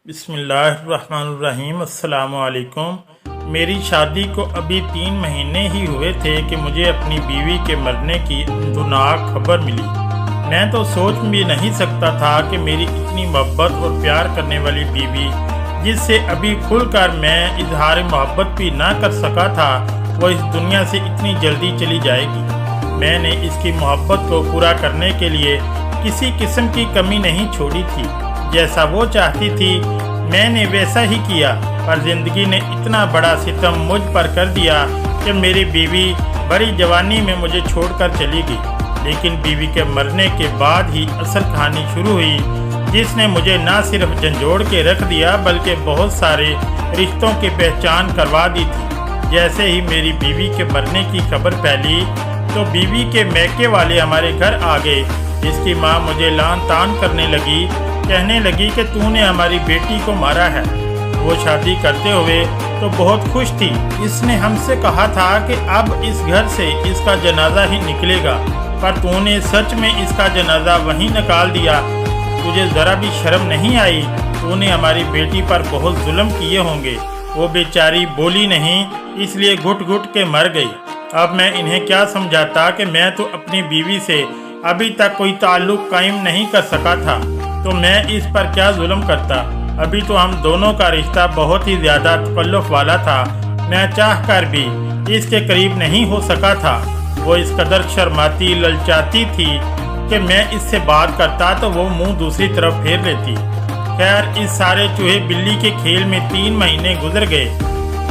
بسم اللہ الرحمن الرحیم۔ السلام علیکم۔ میری شادی کو ابھی 3 مہینے ہی ہوئے تھے کہ مجھے اپنی بیوی کے مرنے کی دردناک خبر ملی۔ میں تو سوچ بھی نہیں سکتا تھا کہ میری اتنی محبت اور پیار کرنے والی بیوی، جس سے ابھی کھل کر میں اظہار محبت بھی نہ کر سکا تھا، وہ اس دنیا سے اتنی جلدی چلی جائے گی۔ میں نے اس کی محبت کو پورا کرنے کے لیے کسی قسم کی کمی نہیں چھوڑی تھی۔ جیسا وہ چاہتی تھی میں نے ویسا ہی کیا، پر زندگی نے اتنا بڑا ستم مجھ پر کر دیا کہ میری بیوی بڑی جوانی میں مجھے چھوڑ کر چلی گئی۔ لیکن بیوی کے مرنے کے بعد ہی اصل کہانی شروع ہوئی، جس نے مجھے نہ صرف جھنجھوڑ کے رکھ دیا بلکہ بہت سارے رشتوں کی پہچان کروا دی تھی۔ جیسے ہی میری بیوی کے مرنے کی خبر پھیلی تو بیوی کے میکے والے ہمارے گھر آ گئے۔ اس کی ماں مجھے لان تان کرنے لگی، کہنے لگی کہ تو نے ہماری بیٹی کو مارا ہے۔ وہ شادی کرتے ہوئے تو بہت خوش تھی۔ اس نے ہم سے کہا تھا کہ اب اس گھر سے اس کا جنازہ ہی نکلے گا، پر تو نے سچ میں اس کا جنازہ وہیں نکال دیا۔ تجھے ذرا بھی شرم نہیں آئی؟ تو نے ہماری بیٹی پر بہت ظلم کیے ہوں گے۔ وہ بیچاری بولی نہیں، اس لیے گھٹ گھٹ کے مر گئی۔ اب میں انہیں کیا سمجھاتا کہ میں تو اپنی بیوی سے ابھی تک کوئی تعلق قائم نہیں کر سکا تھا، تو میں اس پر کیا ظلم کرتا؟ ابھی تو ہم دونوں کا رشتہ بہت ہی زیادہ تکلف والا تھا، میں چاہ کر بھی اس کے قریب نہیں ہو سکا تھا۔ وہ اس قدر شرماتی للچاتی تھی کہ میں اس سے بات کرتا تو وہ منہ دوسری طرف پھیر لیتی۔ خیر، اس سارے چوہے بلی کے کھیل میں 3 مہینے گزر گئے،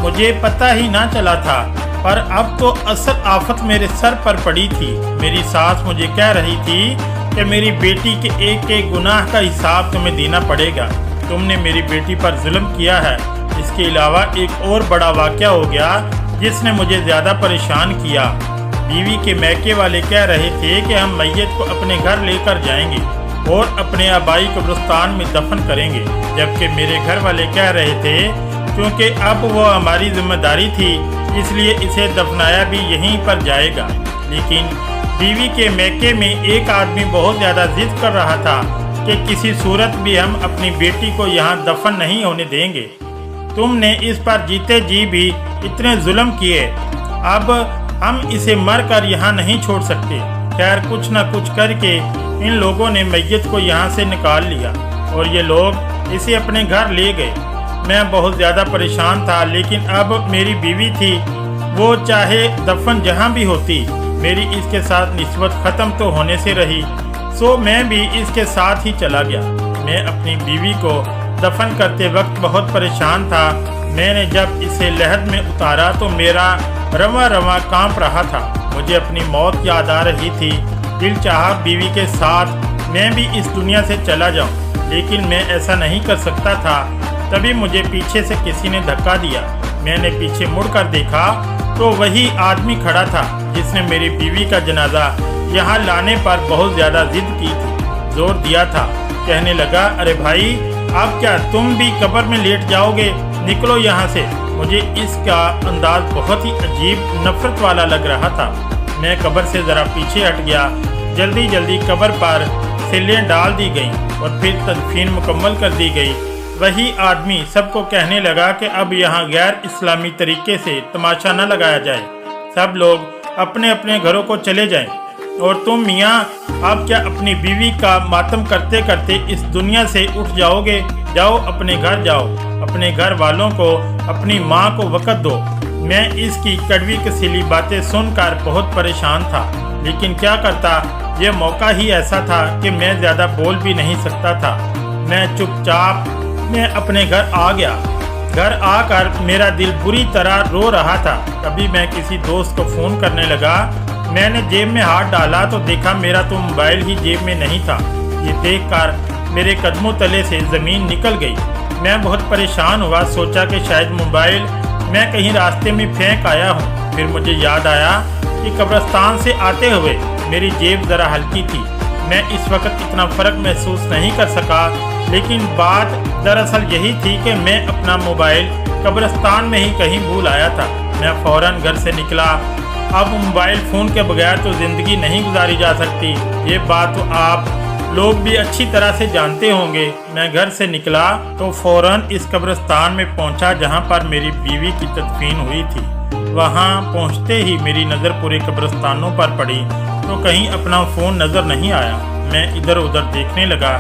مجھے پتہ ہی نہ چلا تھا، پر اب تو اصل آفت میرے سر پر پڑی تھی۔ میری ساس مجھے کہہ رہی تھی کہ میری بیٹی کے ایک گناہ کا حساب تمہیں دینا پڑے گا، تم نے میری بیٹی پر ظلم کیا ہے۔ اس کے علاوہ ایک اور بڑا واقعہ ہو گیا جس نے مجھے زیادہ پریشان کیا۔ بیوی کے میکے والے کہہ رہے تھے کہ ہم میت کو اپنے گھر لے کر جائیں گے اور اپنے آبائی قبرستان میں دفن کریں گے، جبکہ میرے گھر والے کہہ رہے تھے کیونکہ اب وہ ہماری ذمہ داری تھی، اس لیے اسے دفنایا بھی یہیں پر جائے گا۔ لیکن بیوی کے میکے میں ایک آدمی بہت زیادہ ضد کر رہا تھا کہ کسی صورت بھی ہم اپنی بیٹی کو یہاں دفن نہیں ہونے دیں گے۔ تم نے اس پر جیتے جی بھی اتنے ظلم کیے، اب ہم اسے مر کر یہاں نہیں چھوڑ سکتے۔ خیر، کچھ نہ کچھ کر کے ان لوگوں نے میت کو یہاں سے نکال لیا اور یہ لوگ اسے اپنے گھر لے گئے۔ میں بہت زیادہ پریشان تھا، لیکن اب میری بیوی تھی، وہ چاہے دفن جہاں بھی ہوتی، میری اس کے ساتھ نسبت ختم تو ہونے سے رہی، سو میں بھی اس کے ساتھ ہی چلا گیا۔ میں اپنی بیوی کو دفن کرتے وقت بہت پریشان تھا۔ میں نے جب اسے لحد میں اتارا تو میرا رواں رواں کانپ رہا تھا، مجھے اپنی موت یاد آ رہی تھی۔ دل چاہا بیوی کے ساتھ میں بھی اس دنیا سے چلا جاؤں، لیکن میں ایسا نہیں کر سکتا تھا۔ تبھی مجھے پیچھے سے کسی نے دھکا دیا۔ میں نے پیچھے مڑ کر دیکھا تو وہی آدمی کھڑا تھا جس نے میری بیوی کا جنازہ یہاں لانے پر بہت زیادہ ضد کی تھی، زور دیا تھا۔ کہنے لگا، ارے بھائی، اب کیا تم بھی قبر میں لیٹ جاؤ گے؟ نکلو یہاں سے۔ مجھے اس کا انداز بہت ہی عجیب نفرت والا لگ رہا تھا۔ میں قبر سے ذرا پیچھے ہٹ گیا۔ جلدی جلدی قبر پر سلیں ڈال دی گئیں اور پھر تدفین مکمل کر دی گئی۔ وہی آدمی سب کو کہنے لگا کہ اب یہاں غیر اسلامی طریقے سے تماشا نہ لگایا جائے، سب لوگ اپنے اپنے گھروں کو چلے جائیں، اور تم میاں اب کیا اپنی بیوی کا ماتم کرتے کرتے اس دنیا سے اٹھ جاؤ گے؟ جاؤ اپنے گھر جاؤ، اپنے گھر والوں کو، اپنی ماں کو وقت دو۔ میں اس کی کڑوی کسیلی باتیں سن کر بہت پریشان تھا، لیکن کیا کرتا، یہ موقع ہی ایسا تھا کہ میں زیادہ بول بھی نہیں سکتا تھا۔ میں چپ چاپ میں اپنے گھر آ گیا۔ گھر آ کر میرا دل بری طرح رو رہا تھا۔ تبھی میں کسی دوست کو فون کرنے لگا۔ میں نے جیب میں ہاتھ ڈالا تو دیکھا میرا تو موبائل ہی جیب میں نہیں تھا۔ یہ دیکھ کر میرے قدموں تلے سے زمین نکل گئی۔ میں بہت پریشان ہوا، سوچا کہ شاید موبائل میں کہیں راستے میں پھینک آیا ہوں۔ پھر مجھے یاد آیا کہ قبرستان سے آتے ہوئے میری جیب ذرا ہلکی تھی۔ میں اس وقت اتنا فرق محسوس نہیں کر سکا، لیکن بات دراصل یہی تھی کہ میں اپنا موبائل قبرستان میں ہی کہیں بھول آیا تھا۔ میں فوراً گھر سے نکلا۔ اب موبائل فون کے بغیر تو زندگی نہیں گزاری جا سکتی، یہ بات تو آپ लोग भी अच्छी तरह से जानते होंगे। मैं घर से निकला तो फौरन इस कब्रिस्तान में पहुंचा जहां पर मेरी बीवी की तदफीन हुई थी। वहां पहुंचते ही मेरी नज़र पूरे कब्रिस्तानों पर पड़ी तो कहीं अपना फ़ोन नज़र नहीं आया। मैं इधर उधर देखने लगा,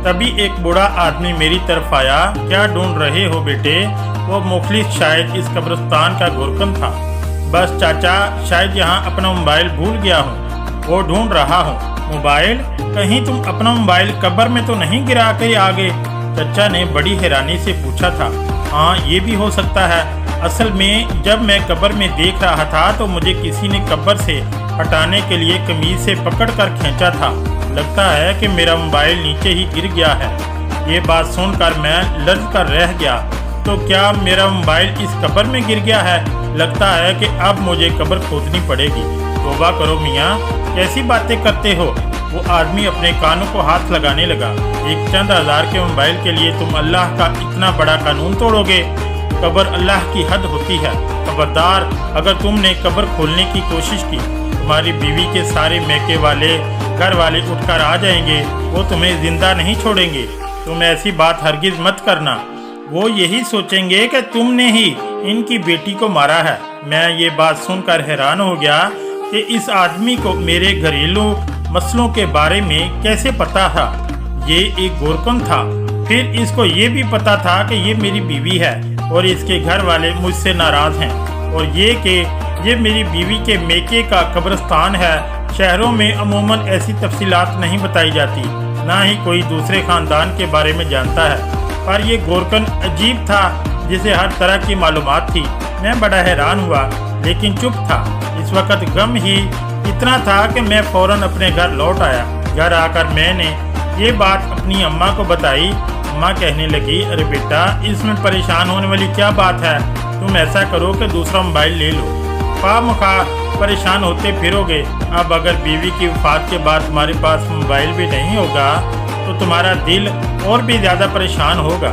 तभी एक बूढ़ा आदमी मेरी तरफ आया। क्या ढूंढ रहे हो बेटे? वो मुखलिस शायद इस कब्रिस्तान का गोरकन था। बस चाचा, शायद यहाँ अपना मोबाइल भूल गया हूँ, वो ढूंढ रहा हूँ। मोबाइल? कहीं तुम अपना मोबाइल कब्र में तो नहीं गिरा कर आ गए? चचा ने बड़ी हैरानी से पूछा था। हाँ, ये भी हो सकता है। असल में जब मैं कब्र में देख रहा था तो मुझे किसी ने कब्र से हटाने के लिए कमीज से पकड़कर खींचा था। लगता है कि मेरा मोबाइल नीचे ही गिर गया है। ये बात सुनकर मैं लर्ज कर रह गया। तो क्या मेरा मोबाइल इस कब्र में गिर गया है? लगता है कि अब मुझे कब्र खोदनी पड़ेगी। तौबा करो मियाँ, कैसी बातें करते हो? वो आदमी अपने कानों को हाथ लगाने लगा। एक चंद हज़ार के मोबाइल के लिए तुम अल्लाह का इतना बड़ा कानून तोड़ोगे? कब्र अल्लाह की हद होती है। खबरदार, अगर तुमने कब्र खोलने की कोशिश की, तुम्हारी बीवी के सारे मैके वाले घर वाले उठकर आ जाएंगे। वो तुम्हें जिंदा नहीं छोड़ेंगे। तुम ऐसी बात हरगिज मत करना। वो यही सोचेंगे कि तुमने ही इनकी बेटी को मारा है। मैं ये बात सुनकर हैरान हो गया कि इस आदमी को मेरे घरेलू मसलों के बारे में कैसे पता था। ये एक गोरकन था। फिर इसको ये भी पता था कि ये मेरी बीवी है और इसके घर वाले मुझसे नाराज़ हैं, और ये कि ये मेरी बीवी के मेके का कब्रिस्तान है। शहरों में अमूमन ऐसी तफसीलात नहीं बताई जाती, ना ही कोई दूसरे ख़ानदान के बारे में जानता है। पर यह गोरकन अजीब था जिसे हर तरह की मालूमात थी। मैं बड़ा हैरान हुआ लेकिन चुप था। इस वक्त गम ही इतना था कि मैं फ़ौरन अपने घर लौट आया। घर आकर मैंने ये बात अपनी अम्मा को बताई। अम्मा कहने लगी, अरे बेटा, इसमें परेशान होने वाली क्या बात है? तुम ऐसा करो कि दूसरा मोबाइल ले लो। खामखा परेशान होते फिरोगे। अब अगर बीवी की वफ़ात के बाद तुम्हारे पास मोबाइल भी नहीं होगा तो तुम्हारा दिल और भी ज़्यादा परेशान होगा।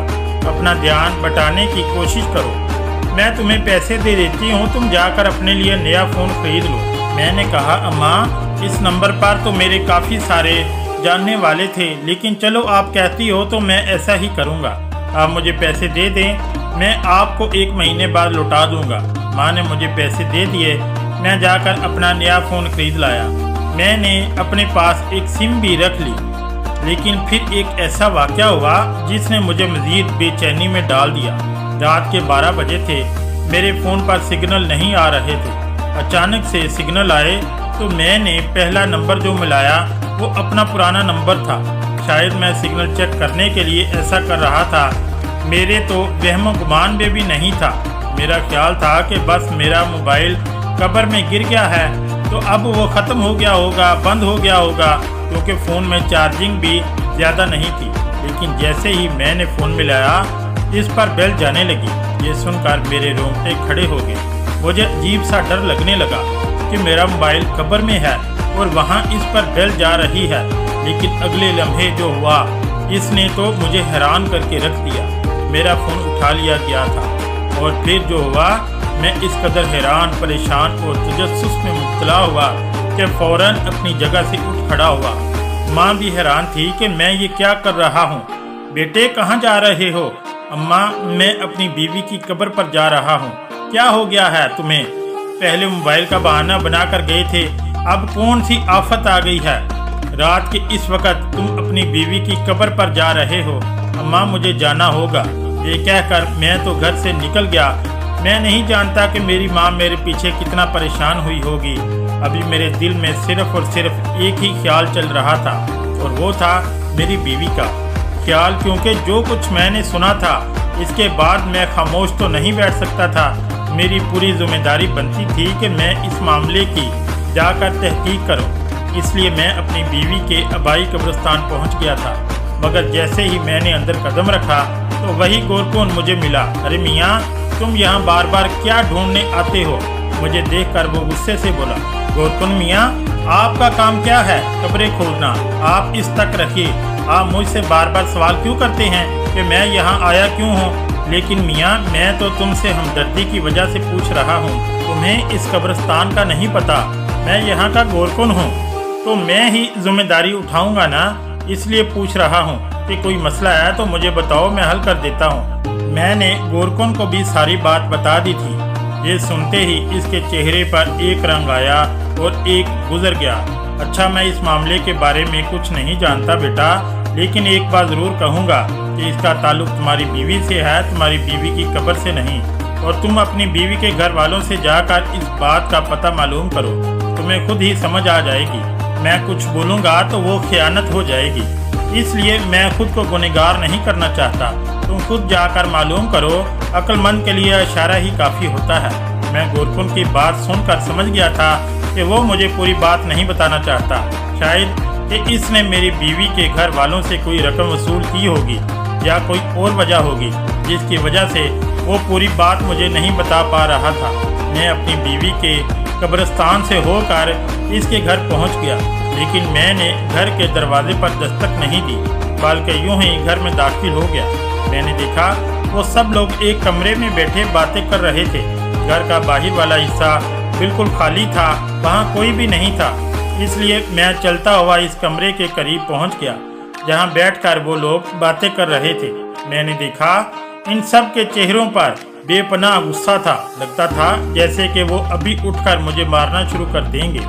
अपना ध्यान बटाने की कोशिश करो। मैं तुम्हें पैसे दे देती हूँ, तुम जाकर अपने लिए नया फ़ोन खरीद लो। मैंने कहा, अम्मा, इस नंबर पर तो मेरे काफ़ी सारे जानने वाले थे, लेकिन चलो आप कहती हो तो मैं ऐसा ही करूँगा। आप मुझे पैसे दे दें, मैं आपको 1 महीने बाद लौटा दूँगा। माँ ने मुझे पैसे दे दिए। मैं जाकर अपना नया फ़ोन खरीद लाया। मैंने अपने पास एक सिम भी रख ली, लेकिन फिर एक ऐसा वाक़या हुआ जिसने मुझे मज़ीद बेचैनी में डाल दिया। रात के 12 बजे थे। मेरे फ़ोन पर सिग्नल नहीं आ रहे थे। अचानक से सिग्नल आए तो मैंने पहला नंबर जो मिलाया वो अपना पुराना नंबर था। शायद मैं सिग्नल चेक करने के लिए ऐसा कर रहा था। मेरे तो वहम गुमान में भी नहीं था। मेरा ख्याल था कि बस मेरा मोबाइल कब्र में गिर गया है तो अब वो ख़त्म हो गया होगा, बंद हो गया होगा, क्योंकि फ़ोन में चार्जिंग भी ज़्यादा नहीं थी। लेकिन जैसे ही मैंने फ़ोन मिलाया, इस पर बेल जाने लगी। ये सुनकर मेरे रोंगटे खड़े हो गए। मुझे अजीब सा डर लगने लगा कि मेरा मोबाइल कब्र में है और वहाँ इस पर बेल जा रही है। लेकिन अगले लम्हे जो हुआ, इसने तो मुझे हैरान करके रख दिया। मेरा फ़ोन उठा लिया गया था और फिर जो हुआ, मैं इस कदर हैरान, परेशान और तजस्सुस में मुब्तला हुआ कि फ़ौरन अपनी जगह से उठ खड़ा हुआ। माँ भी हैरान थी कि मैं ये क्या कर रहा हूँ। बेटे, कहाँ जा रहे हो? अम्मा, मैं अपनी बीवी की कब्र पर जा रहा हूँ। क्या हो गया है तुम्हें? पहले मोबाइल का बहाना बनाकर गए थे, अब कौन सी आफत आ गई है? रात के इस वक्त तुम अपनी बीवी की कब्र पर जा रहे हो। अम्मा, मुझे जाना होगा। ये कहकर मैं तो घर से निकल गया। मैं नहीं जानता कि मेरी माँ मेरे पीछे कितना परेशान हुई होगी। अभी मेरे दिल में सिर्फ और सिर्फ एक ही ख्याल चल रहा था, और वो था मेरी बीवी का ख्याल। क्योंकि जो कुछ मैंने सुना था, इसके बाद मैं खामोश तो नहीं बैठ सकता था। मेरी पूरी जिम्मेदारी बनती थी कि मैं इस मामले की जाकर तहकीक करूं। इसलिए मैं अपनी बीवी के आबाई कब्रिस्तान पहुंच गया था। मगर जैसे ही मैंने अंदर कदम रखा तो वही गोरकन मुझे मिला। अरे मियाँ, तुम यहाँ बार बार क्या ढूंढने आते हो? मुझे देखकर वो गुस्से से बोला। गोरकन मियाँ, आपका काम क्या है? कब्रें खोदना। आप इस तक रखिए। आप मुझसे बार बार सवाल क्यों करते हैं कि मैं यहाँ आया क्यों हूँ? लेकिन मियाँ, मैं तो तुमसे हमदर्दी की वजह से पूछ रहा हूँ। तुम्हें इस कब्रिस्तान का नहीं पता। मैं यहाँ का गोरकन हूँ तो मैं ही जिम्मेदारी उठाऊँगा ना। इसलिए पूछ रहा हूँ कि कोई मसला है तो मुझे बताओ, मैं हल कर देता हूँ। मैंने गोरकुन को भी सारी बात बता दी थी। ये सुनते ही इसके चेहरे पर एक रंग आया और एक गुजर गया। अच्छा, मैं इस मामले के बारे में कुछ नहीं जानता बेटा, लेकिन एक बात ज़रूर कहूँगा कि इसका ताल्लुक तुम्हारी बीवी से है, तुम्हारी बीवी की कब्र से नहीं। और तुम अपनी बीवी के घर वालों से जाकर इस बात का पता मालूम करो, तुम्हें खुद ही समझ आ जाएगी। मैं कुछ बोलूँगा तो वो खयानत हो जाएगी, इसलिए मैं खुद को गुनहगार नहीं करना चाहता। तुम खुद जाकर मालूम करो, अक्लमंद के लिए इशारा ही काफ़ी होता है। मैं गोरकुन की बात सुनकर समझ गया था कि वो मुझे पूरी बात नहीं बताना चाहता। शायद कि इसने मेरी बीवी के घर वालों से कोई रकम वसूल की होगी या कोई और वजह होगी जिसकी वजह से वो पूरी बात मुझे नहीं बता पा रहा था। मैं अपनी बीवी के कब्रिस्तान से होकर इसके घर पहुंच गया, लेकिन मैंने घर के दरवाजे पर दस्तक नहीं दी, बल्कि यूं ही घर में दाखिल हो गया। मैंने देखा वो सब लोग एक कमरे में बैठे बातें कर रहे थे। घर का बाहर वाला हिस्सा बिल्कुल खाली था, वहाँ कोई भी नहीं था। इसलिए मैं चलता हुआ इस कमरे के करीब पहुँच गया जहाँ बैठकर वो लोग बातें कर रहे थे। मैंने देखा इन सब के चेहरों पर बेपनाह गुस्सा था। लगता था जैसे कि वो अभी उठकर मुझे मारना शुरू कर देंगे।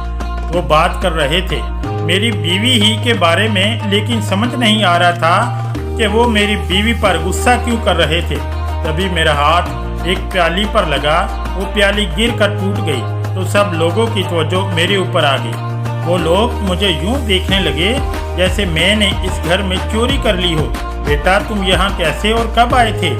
वो बात कर रहे थे मेरी बीवी ही के बारे में, लेकिन समझ नहीं आ रहा था कि वो मेरी बीवी पर गुस्सा क्यों कर रहे थे। तभी मेरा हाथ एक प्याली पर लगा, वो प्याली गिर कर टूट गई तो सब लोगों की तवज्जो मेरे ऊपर आ गई। वो लोग मुझे यूं देखने लगे जैसे मैंने इस घर में चोरी कर ली हो। बेटा, तुम यहाँ कैसे और कब आए थे?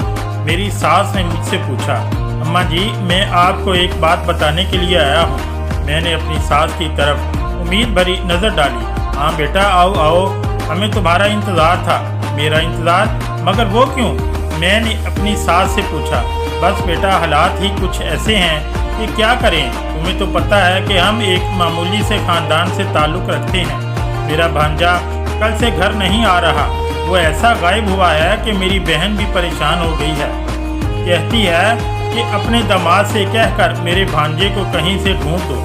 मेरी सास ने मुझसे पूछा। अम्मा जी, मैं आपको एक बात बताने के लिए आया हूँ। मैंने अपनी सास की तरफ उम्मीद भरी नज़र डाली। हाँ बेटा, आओ आओ, हमें तुम्हारा इंतज़ार था। मेरा इंतज़ार? मगर वो क्यों? मैंने अपनी सास से पूछा। बस बेटा, हालात ही कुछ ऐसे हैं कि क्या करें। तुम्हें तो पता है कि हम एक मामूली से ख़ानदान से ताल्लुक़ रखते हैं। मेरा भांजा कल से घर नहीं आ रहा। वो ऐसा गायब हुआ है कि मेरी बहन भी परेशान हो गई है। कहती है कि अपने दामाद से कहकर मेरे भांजे को कहीं से ढूंढ दो,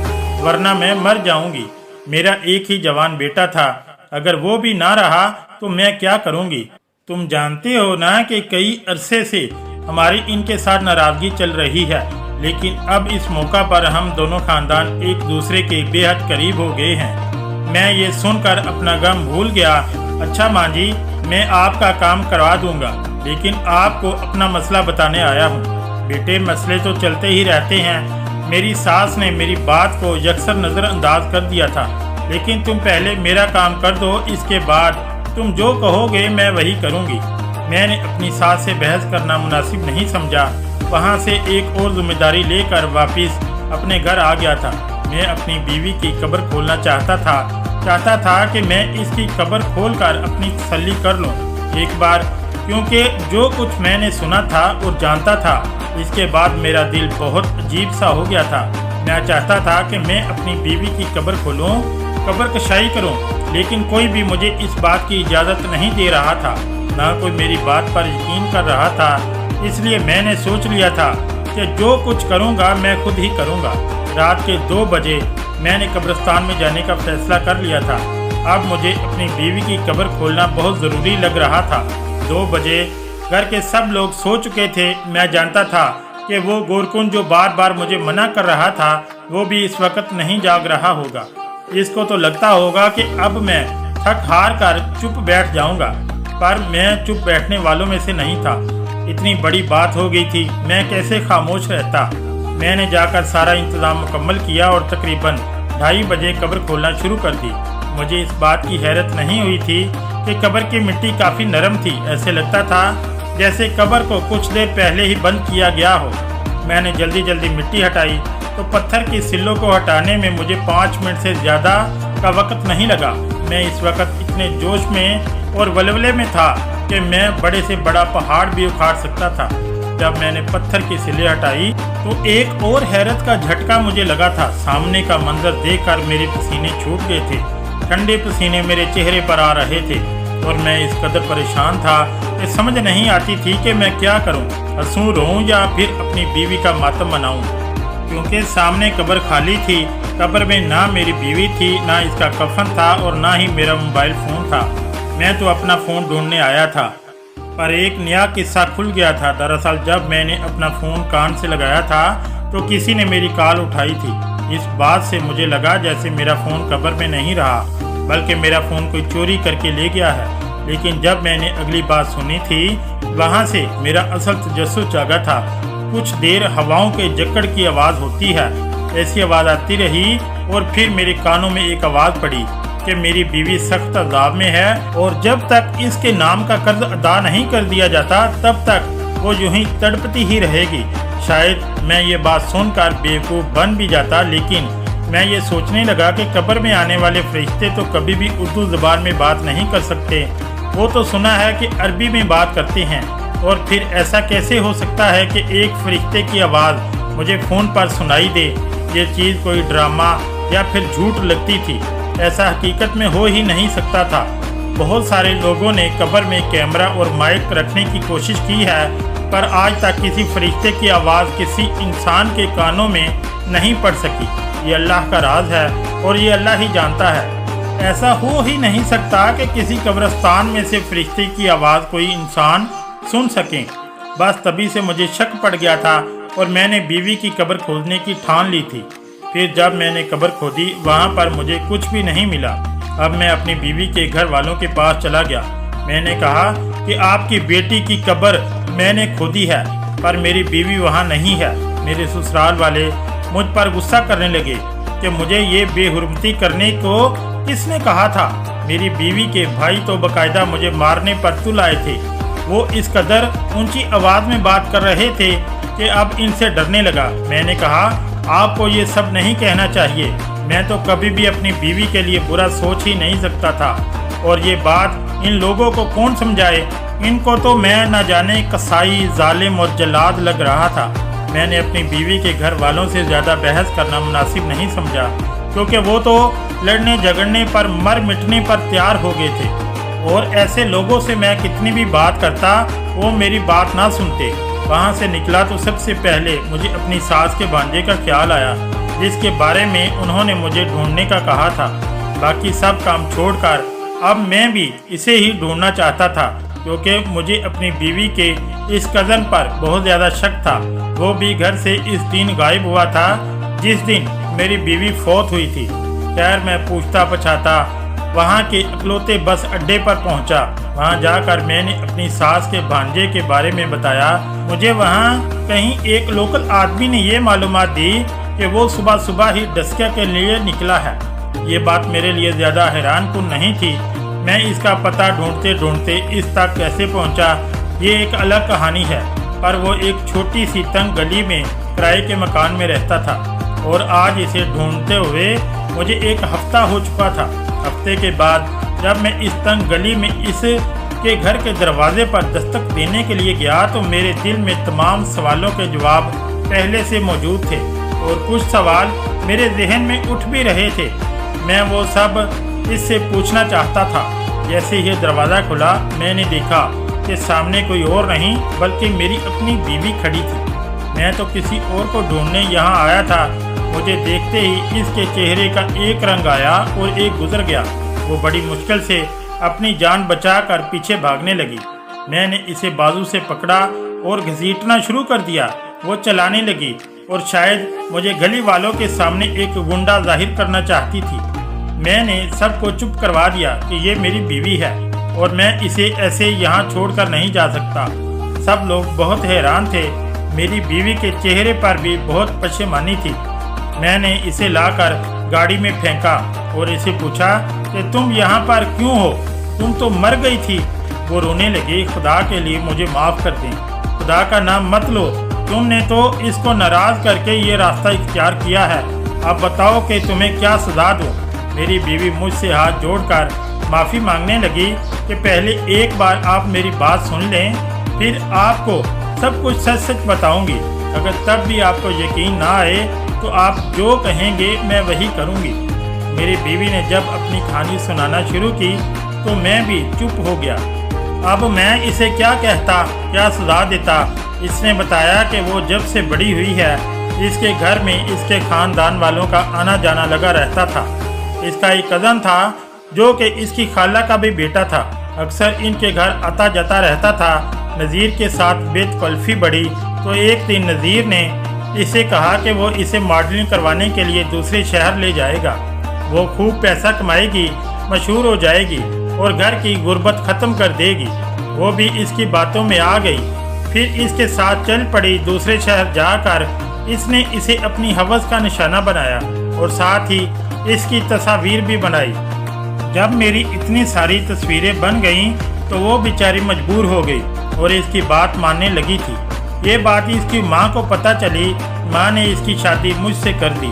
वरना मैं मर जाऊंगी। मेरा एक ही जवान बेटा था, अगर वो भी ना रहा तो मैं क्या करूंगी? तुम जानते हो ना कि कई अरसे से हमारी इनके साथ नाराज़गी चल रही है, लेकिन अब इस मौका पर हम दोनों खानदान एक दूसरे के बेहद करीब हो गए हैं। मैं ये सुनकर अपना गम भूल गया। अच्छा माँ जी, मैं आपका काम करवा दूंगा, लेकिन आपको अपना मसला बताने आया हूँ। बेटे, मसले तो चलते ही रहते हैं। मेरी सास ने मेरी बात को यकसर नज़रअंदाज कर दिया था, लेकिन तुम पहले मेरा काम कर दो, इसके बाद तुम जो कहोगे मैं वही करूँगी। मैंने अपनी सास से बहस करना मुनासिब नहीं समझा। वहाँ से एक और जिम्मेदारी लेकर वापस अपने घर आ गया था। मैं अपनी बीवी की कब्र खोलना चाहता था कि मैं इसकी कब्र खोलकर अपनी तसल्ली कर लूं एक बार, क्योंकि जो कुछ मैंने सुना था और जानता था, इसके बाद मेरा दिल बहुत अजीब सा हो गया था। मैं चाहता था कि मैं अपनी बीवी की कब्र खोलूं, कब्र कशाई करूं, लेकिन कोई भी मुझे इस बात की इजाज़त नहीं दे रहा था, ना कोई मेरी बात पर यकीन कर रहा था। इसलिए मैंने सोच लिया था कि जो कुछ करूंगा मैं खुद ही करूंगा। रात के 2 बजे मैंने कब्रिस्तान में जाने का फैसला कर लिया था। अब मुझे अपनी बीवी की कब्र खोलना बहुत ज़रूरी लग रहा था। 2 बजे घर के सब लोग सो चुके थे। मैं जानता था कि वो गोरकुन जो बार बार मुझे मना कर रहा था, वो भी इस वक्त नहीं जाग रहा होगा। इसको तो लगता होगा कि अब मैं थक हार कर चुप बैठ जाऊंगा, पर मैं चुप बैठने वालों में से नहीं था। इतनी बड़ी बात हो गई थी, मैं कैसे खामोश रहता। मैंने जाकर सारा इंतज़ाम मुकम्मल किया और तकरीबन 2:30 बजे कब्र खोलना शुरू कर दी। मुझे इस बात की हैरत नहीं हुई थी कि कब्र की मिट्टी काफ़ी नरम थी। ऐसे लगता था जैसे कब्र को कुछ देर पहले ही बंद किया गया हो। मैंने जल्दी जल्दी मिट्टी हटाई तो पत्थर की सिल्लों को हटाने में मुझे 5 मिनट से ज़्यादा का वक्त नहीं लगा। मैं इस वक्त इतने जोश में और वलवले में था कि मैं बड़े से बड़ा पहाड़ भी उखाड़ सकता था। जब मैंने पत्थर की सिल्लें हटाई तो एक और हैरत का झटका मुझे लगा था। सामने का मंजर देखकर मेरे पसीने छूट गए थे। ठंडे पसीने मेरे चेहरे पर आ रहे थे और मैं इस कदर परेशान था कि समझ नहीं आती थी कि मैं क्या करूं, हंसूं, रोऊं या फिर अपनी बीवी का मातम मनाऊं। क्योंकि सामने कब्र खाली थी। कब्र में ना मेरी बीवी थी, ना इसका कफन था और ना ही मेरा मोबाइल फ़ोन था। मैं तो अपना फ़ोन ढूंढने आया था, पर एक नया किस्सा खुल गया था। दरअसल जब मैंने अपना फ़ोन कान से लगाया था तो किसी ने मेरी कॉल उठाई थी। इस बात से मुझे लगा जैसे मेरा फ़ोन कब्र में नहीं रहा, बल्कि मेरा फ़ोन कोई चोरी करके ले गया है। लेकिन जब मैंने अगली बात सुनी थी, वहाँ से मेरा असल तजस्सुस जागा था। कुछ देर हवाओं के जकड़ की आवाज़ होती है, ऐसी आवाज़ आती रही और फिर मेरे कानों में एक आवाज़ पड़ी कि मेरी बीवी सख्त अज़ाब में है और जब तक इसके नाम का कर्ज अदा नहीं कर दिया जाता तब तक वो यूं ही तड़पती ही रहेगी। शायद मैं ये बात सुनकर बेवकूफ़ बन भी जाता, लेकिन मैं ये सोचने लगा कि कब्र में आने वाले फरिश्ते तो कभी भी उर्दू ज़बान में बात नहीं कर सकते। वो तो सुना है कि अरबी में बात करते हैं, और फिर ऐसा कैसे हो सकता है कि एक फरिश्ते की आवाज़ मुझे फ़ोन पर सुनाई दे। ये चीज़ कोई ड्रामा या फिर झूठ लगती थी, ऐसा हकीकत में हो ही नहीं सकता था। बहुत सारे लोगों ने कब्र में कैमरा और माइक रखने की कोशिश की है, पर आज तक किसी फरिश्ते की आवाज़ किसी इंसान के कानों में नहीं पड़ सकी। ये अल्लाह का राज है और ये अल्लाह ही जानता है। ऐसा हो ही नहीं सकता कि किसी कब्रिस्तान में से फरिश्ते की आवाज़ कोई इंसान सुन सके। बस तभी से मुझे शक पड़ गया था और मैंने बीवी की कब्र खोदने की ठान ली थी। फिर जब मैंने कब्र खोदी, वहाँ पर मुझे कुछ भी नहीं मिला। अब मैं अपनी बीवी के घर वालों के पास चला गया। मैंने कहा कि आपकी बेटी की कब्र मैंने खोदी है, पर मेरी बीवी वहाँ नहीं है। मेरे ससुराल वाले मुझ पर गुस्सा करने लगे कि मुझे ये बेहुरमती करने को किसने कहा था। मेरी बीवी के भाई तो बाकायदा मुझे मारने पर तुल आए थे। वो इस कदर ऊंची आवाज़ में बात कर रहे थे कि अब इनसे डरने लगा। मैंने कहा, आपको ये सब नहीं कहना चाहिए। मैं तो कभी भी अपनी बीवी के लिए बुरा सोच ही नहीं सकता था, और ये बात इन लोगों को कौन समझाए। इनको तो मैं न जाने कसाई, जालिम और जल्लाद लग रहा था। मैंने अपनी बीवी के घर वालों से ज़्यादा बहस करना मुनासिब नहीं समझा, क्योंकि वो तो लड़ने झगड़ने पर मर मिटने पर तैयार हो गए थे, और ऐसे लोगों से मैं कितनी भी बात करता वो मेरी बात ना सुनते। वहाँ से निकला तो सबसे पहले मुझे अपनी सास के भांजे का ख्याल आया, जिसके बारे में उन्होंने मुझे ढूंढने का कहा था। बाकी सब काम छोड़कर अब मैं भी इसे ही ढूंढना चाहता था, क्योंकि मुझे अपनी बीवी के इस कज़न पर बहुत ज़्यादा शक था। वो भी घर से इस दिन गायब हुआ था जिस दिन मेरी बीवी फौत हुई थी। खैर मैं पूछता पछाता वहाँ के इकलौते बस अड्डे पर पहुँचा। वहाँ जाकर मैंने अपनी सास के भांजे के बारे में बताया। मुझे वहाँ कहीं एक लोकल आदमी ने ये मालूमात दी कि वो सुबह सुबह ही डस्किया के लिए निकला है। ये बात मेरे लिए ज़्यादा हैरानकुन नहीं थी। मैं इसका पता ढूंढते ढूंढते इस तक कैसे पहुँचा, ये एक अलग कहानी है। पर वो एक छोटी सी तंग गली में किराए के मकान में रहता था, और आज इसे ढूंढते हुए मुझे एक हफ्ता हो चुका था। हफ्ते के बाद जब मैं इस तंग गली में इस के घर के दरवाजे पर दस्तक देने के लिए गया, तो मेरे दिल में तमाम सवालों के जवाब पहले से मौजूद थे, और कुछ सवाल मेरे जहन में उठ भी रहे थे। मैं वो सब इससे पूछना चाहता था। जैसे ही दरवाज़ा खुला, मैंने देखा कि सामने कोई और नहीं बल्कि मेरी अपनी बीवी खड़ी थी। मैं तो किसी और को ढूंढने यहाँ आया था। मुझे देखते ही इसके चेहरे का एक रंग आया और एक गुजर गया। वो बड़ी मुश्किल से अपनी जान बचाकर पीछे भागने लगी। मैंने इसे बाजू से पकड़ा और घसीटना शुरू कर दिया। वो चलाने लगी और शायद मुझे गली वालों के सामने एक गुंडा जाहिर करना चाहती थी। मैंने सबको चुप करवा दिया कि ये मेरी बीवी है और मैं इसे ऐसे यहाँ छोड़कर नहीं जा सकता। सब लोग बहुत हैरान थे। मेरी बीवी के चेहरे पर भी बहुत परेशानी थी। मैंने इसे लाकर गाड़ी में फेंका और इसे पूछा कि तुम यहाँ पर क्यों हो, तुम तो मर गई थी। वो रोने लगी, खुदा के लिए मुझे माफ़ कर दें, खुदा का नाम मत लो, तुमने तो इसको नाराज़ करके ये रास्ता इख्तियार किया है। अब बताओ कि तुम्हें क्या सज़ा दूँ। मेरी बीवी मुझसे हाथ जोड़कर माफ़ी मांगने लगी कि पहले एक बार आप मेरी बात सुन लें, फिर आपको सब कुछ सच सच बताऊंगी। अगर तब भी आपको यकीन ना आए तो आप जो कहेंगे मैं वही करूंगी। मेरी बीवी ने जब अपनी कहानी सुनाना शुरू की तो मैं भी चुप हो गया। अब मैं इसे क्या कहता, क्या सजा देता। इसने बताया कि वो जब से बड़ी हुई है, इसके घर में इसके ख़ानदान वालों का आना जाना लगा रहता था। इसका एक कज़न था जो कि इसकी खाला का भी बेटा था, अक्सर इनके घर आता जाता रहता था। नज़ीर के साथ बेतकल्फ़ी बढ़ी तो एक दिन नज़ीर ने इसे कहा कि वो इसे मॉडलिंग करवाने के लिए दूसरे शहर ले जाएगा। वो खूब पैसा कमाएगी, मशहूर हो जाएगी और घर की गुर्बत ख़त्म कर देगी। वो भी इसकी बातों में आ गई। फिर इसके साथ चल पड़ी। दूसरे शहर जाकर इसने इसे अपनी हवस का निशाना बनाया और साथ ही इसकी तस्वीर भी बनाई। जब मेरी इतनी सारी तस्वीरें बन गईं तो वो बेचारी मजबूर हो गई और इसकी बात मानने लगी थी। ये बात इसकी माँ को पता चली। माँ ने इसकी शादी मुझसे कर दी,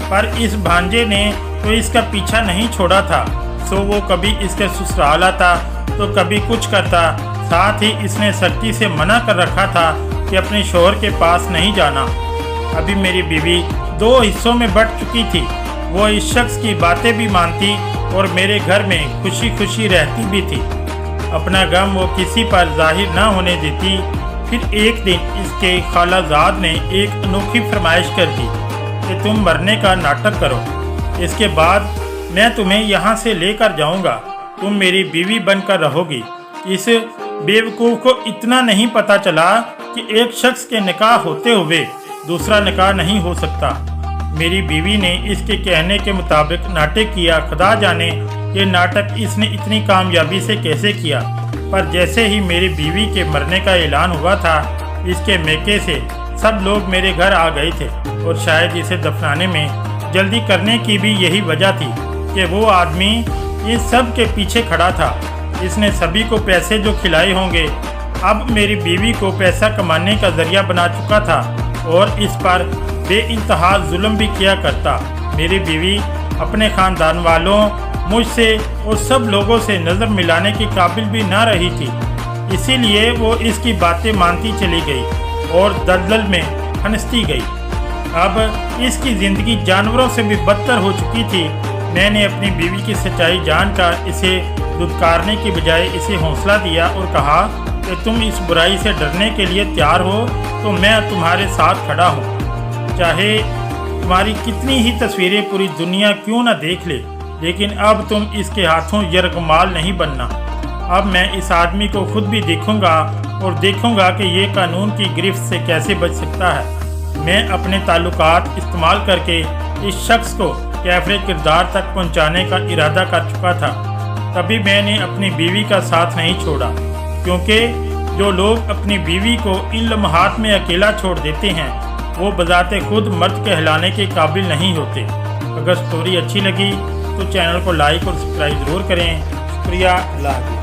पर इस भांजे ने तो इसका पीछा नहीं छोड़ा था। सो वो कभी इसके ससुराल आता तो कभी कुछ करता। साथ ही इसने सख्ती से मना कर रखा था कि अपने शौहर के पास नहीं जाना। अभी मेरी बीवी 2 हिस्सों में बंट चुकी थी। वो इस शख्स की बातें भी मानती और मेरे घर में खुशी खुशी रहती भी थी। अपना गम वो किसी पर जाहिर न होने देती। फिर एक दिन इसके खालाजाद ने एक अनोखी फरमाइश कर दी कि तुम मरने का नाटक करो, इसके बाद मैं तुम्हें यहाँ से लेकर जाऊँगा, तुम मेरी बीवी बनकर रहोगी। इस बेवकूफ़ को इतना नहीं पता चला कि एक शख्स के निकाह होते हुए दूसरा निकाह नहीं हो सकता। मेरी बीवी ने इसके कहने के मुताबिक नाटक किया। खुदा जाने ये नाटक इसने इतनी कामयाबी से कैसे किया। पर जैसे ही मेरी बीवी के मरने का ऐलान हुआ था, इसके मेके से सब लोग मेरे घर आ गए थे और शायद इसे दफनाने में जल्दी करने की भी यही वजह थी कि वो आदमी इस सब के पीछे खड़ा था। इसने सभी को पैसे जो खिलाए होंगे अब मेरी बीवी को पैसा कमाने का जरिया बना चुका था और इस पर बेइंतहा जुल्म भी किया करता। मेरी बीवी अपने ख़ानदान वालों, मुझसे और सब लोगों से नज़र मिलाने की काबिल भी ना रही थी। इसीलिए वो इसकी बातें मानती चली गई और दलदल में फंसती गई। अब इसकी ज़िंदगी जानवरों से भी बदतर हो चुकी थी। मैंने अपनी बीवी की सच्चाई जानकर इसे धुतकारने की बजाय इसे हौसला दिया और कहा कि तुम इस बुराई से डरने के लिए तैयार हो तो मैं तुम्हारे साथ खड़ा हूँ। चाहे तुम्हारी कितनी ही तस्वीरें पूरी दुनिया क्यों ना देख ले, लेकिन अब तुम इसके हाथों यरगमाल नहीं बनना। अब मैं इस आदमी को खुद भी देखूंगा और देखूंगा कि ये कानून की गिरफ्त से कैसे बच सकता है। मैं अपने ताल्लुकात इस्तेमाल करके इस शख्स को कैफरे किरदार तक पहुंचाने का इरादा कर चुका था। तभी मैंने अपनी बीवी का साथ नहीं छोड़ा, क्योंकि जो लोग अपनी बीवी को इन लम्हात में अकेला छोड़ देते हैं वो बजाते खुद मर्द कहलाने के काबिल नहीं होते। अगर स्टोरी अच्छी लगी तो चैनल को लाइक और सब्सक्राइब ज़रूर करें। शुक्रिया। अल्लाह हाफ़िज़।